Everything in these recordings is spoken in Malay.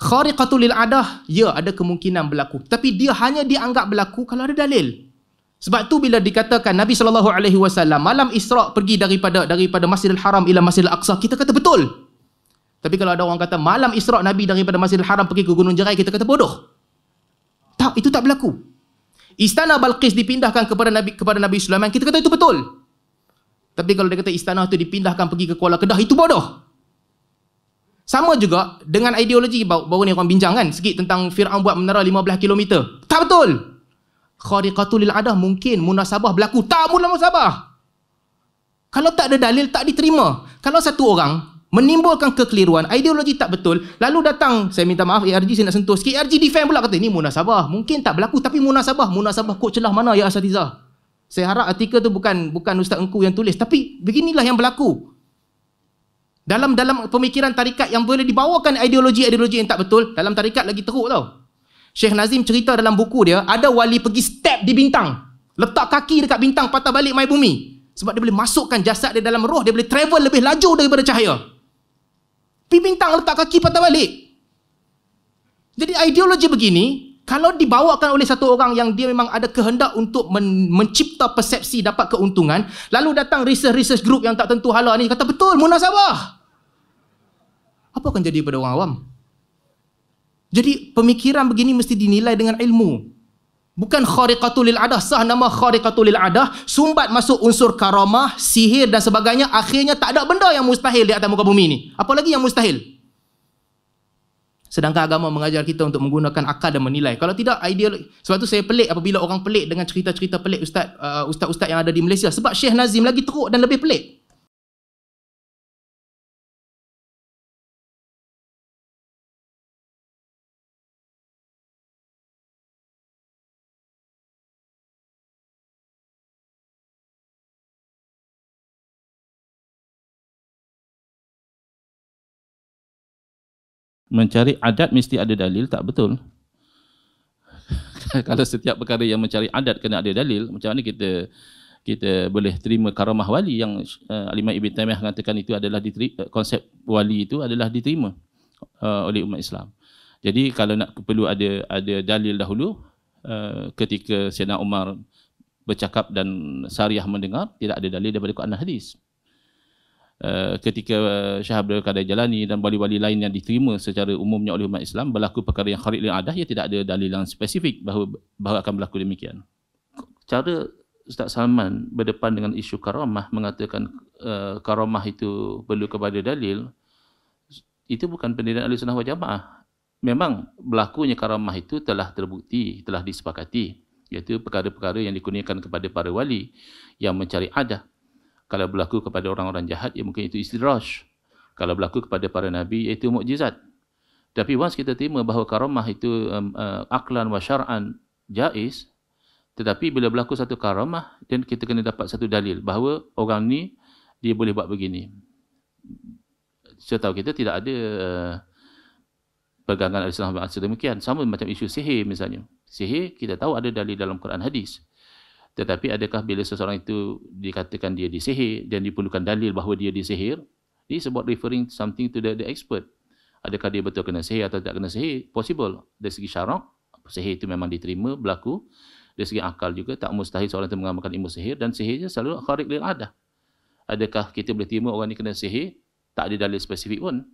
Khariqatul lil adah, ya ada kemungkinan berlaku. Tapi dia hanya dianggap berlaku kalau ada dalil. Sebab tu bila dikatakan Nabi SAW malam Isra' pergi daripada Masjidil Haram ila Masjidil Aqsa, kita kata betul. Tapi kalau ada orang kata malam Isra' Nabi daripada Masjidil Haram pergi ke Gunung Jerai, kita kata bodoh. Tak, itu tak berlaku. Istana Balqis dipindahkan kepada Nabi Sulaiman, kita kata itu betul. Tapi kalau dia kata istana itu dipindahkan pergi ke Kuala Kedah, itu bodoh. Sama juga dengan ideologi baru ni orang bincang kan sikit tentang Fir'aun buat menara 15 km. Tak betul. Khariqatul lil adah, mungkin munasabah berlaku. Tak munasabah. Kalau tak ada dalil, tak diterima. Kalau satu orang menimbulkan kekeliruan, ideologi tak betul, lalu datang, saya minta maaf ARG saya nak sentuh sikit, ARG defend pula kata ini munasabah. Mungkin tak berlaku, tapi munasabah kod celah mana ya asatizah? Saya harap artikel tu bukan Ustaz Engku yang tulis, tapi beginilah yang berlaku. Dalam pemikiran tarikat yang boleh dibawakan ideologi yang tak betul, dalam tarikat lagi teruk tau. Syekh Nazim cerita dalam buku dia, ada wali pergi step di bintang, letak kaki dekat bintang, patah balik mai bumi. Sebab dia boleh masukkan jasad dia dalam roh, dia boleh travel lebih laju daripada cahaya. Pergi bintang, letak kaki, patah balik. Jadi ideologi begini, kalau dibawakan oleh satu orang yang dia memang ada kehendak untuk mencipta persepsi dapat keuntungan, lalu datang research group yang tak tentu hala ni kata betul munasabah, apa akan jadi pada orang awam? Jadi pemikiran begini mesti dinilai dengan ilmu. Bukan khariqatul lil adah, sah nama khariqatul lil adah, sumbat masuk unsur karamah, sihir dan sebagainya, akhirnya tak ada benda yang mustahil di atas muka bumi ni. Apa lagi yang mustahil? Sedangkan agama mengajar kita untuk menggunakan akal dan menilai. Kalau tidak, ideologi. Sebab tu saya pelik apabila orang pelik dengan cerita-cerita pelik ustaz-ustaz yang ada di Malaysia. Sebab Syekh Nazim lagi teruk dan lebih pelik. Mencari adat mesti ada dalil, tak betul. Kalau setiap perkara yang mencari adat kena ada dalil, macam mana kita boleh terima karamah wali yang Imam Ibn Taymiyah mengatakan itu adalah konsep wali itu adalah diterima oleh umat Islam. Jadi kalau nak perlu ada dalil dahulu, ketika Sayyidina Umar bercakap dan Sariyah mendengar, tidak ada dalil daripada Quran dan hadis. Ketika Syekh Abdul Qadir Jalani dan wali-wali lain yang diterima secara umumnya oleh umat Islam berlaku perkara yang khariq lil adah, ia tidak ada dalil yang spesifik bahawa akan berlaku demikian. Cara Ustaz Salman berdepan dengan isu karamah, mengatakan karamah itu perlu kepada dalil, itu bukan pendirian Ahlussunnah wal Jamaah. Memang berlakunya karamah itu telah terbukti, telah disepakati, iaitu perkara-perkara yang dikurniakan kepada para wali yang mencari adah. Kalau berlaku kepada orang-orang jahat, ya mungkin itu istidraj. Kalau berlaku kepada para nabi, iaitu mukjizat. Tapi once kita terima bahawa karamah itu aklan wa syar'an jaiz, tetapi bila berlaku satu karamah, dan kita kena dapat satu dalil bahawa orang ni dia boleh buat begini. Setahu kita tidak ada pegangan Al-Islam sedemikian. Sama macam isu sihir misalnya. Sihir kita tahu ada dalil dalam Quran hadis. Tetapi adakah bila seseorang itu dikatakan dia disihir dan diperlukan dalil bahawa dia disihir, dia sebut referring something to the expert. Adakah dia betul kena sihir atau tak kena sihir? Possible. Dari segi syarak, sihir itu memang diterima, berlaku. Dari segi akal juga, tak mustahil seorang itu mengamalkan ilmu sihir, dan sihirnya selalu khariq lil adah. Adakah kita boleh terima orang ini kena sihir? Tak ada dalil spesifik pun.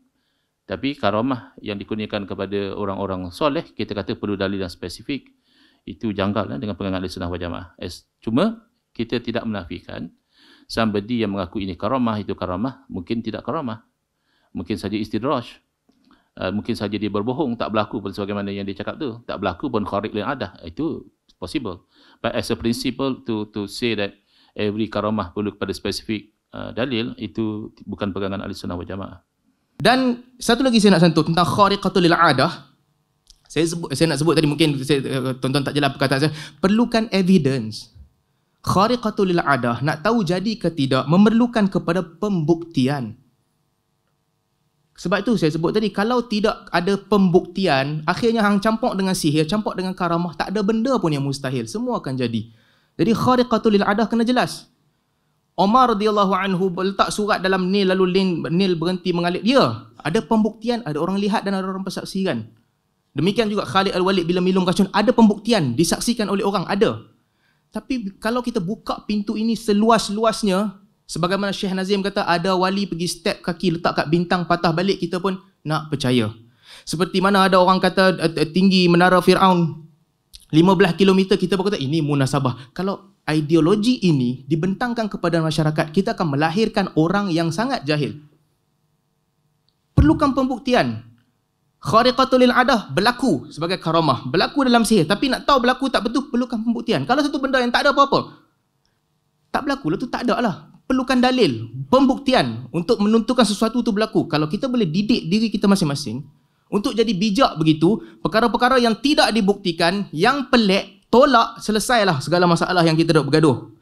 Tapi karamah yang dikurniakan kepada orang-orang soleh, kita kata perlu dalil yang spesifik. Itu janggal dengan pegangan Ahlussunnah wal Jamaah. Cuma kita tidak menafikan somebody yang mengaku ini karamah, itu karamah, mungkin tidak karamah. Mungkin saja istidraj. Mungkin saja dia berbohong, tak berlaku pun sebagaimana yang dia cakap tu. Tak berlaku pun khariq lil adah. Itu possible. But as a principle to say that every karamah perlu kepada spesifik dalil, itu bukan pegangan Ahlussunnah wal Jamaah. Dan satu lagi saya nak sentuh tentang khariqatul lil adah. Saya nak sebut tadi, mungkin tuan-tuan tak jelas perkataan saya. Perlukan evidence. Khariqatul lil adah, nak tahu jadi ke tidak, memerlukan kepada pembuktian. Sebab itu saya sebut tadi, kalau tidak ada pembuktian, akhirnya hang campur dengan sihir, campur dengan karamah, tak ada benda pun yang mustahil. Semua akan jadi. Jadi khariqatul lil adah kena jelas. Umar radhiyallahu anhu letak surat dalam Nil, lalu Nil berhenti mengalir. Ya, ada pembuktian, ada orang lihat dan ada orang persaksikan. Demikian juga Khalid Al-Walid bila minum racun, ada pembuktian, disaksikan oleh orang, ada. Tapi kalau kita buka pintu ini seluas-luasnya, sebagaimana Syekh Nazim kata, ada wali pergi step kaki letak kat bintang patah balik, kita pun nak percaya. Seperti mana ada orang kata tinggi menara Fir'aun 15 km, kita pun kata ini munasabah. Kalau ideologi ini dibentangkan kepada masyarakat, kita akan melahirkan orang yang sangat jahil. Perlukan pembuktian. Khariqatul lil adah berlaku sebagai karamah, berlaku dalam sihir, tapi nak tahu berlaku tak betul, perlukan pembuktian. Kalau satu benda yang tak ada apa-apa, tak berlaku lah, tu tak ada lah. Perlukan dalil, pembuktian untuk menentukan sesuatu tu berlaku. Kalau kita boleh didik diri kita masing-masing untuk jadi bijak begitu, perkara-perkara yang tidak dibuktikan, yang pelik, tolak, selesailah segala masalah yang kita dok bergaduh.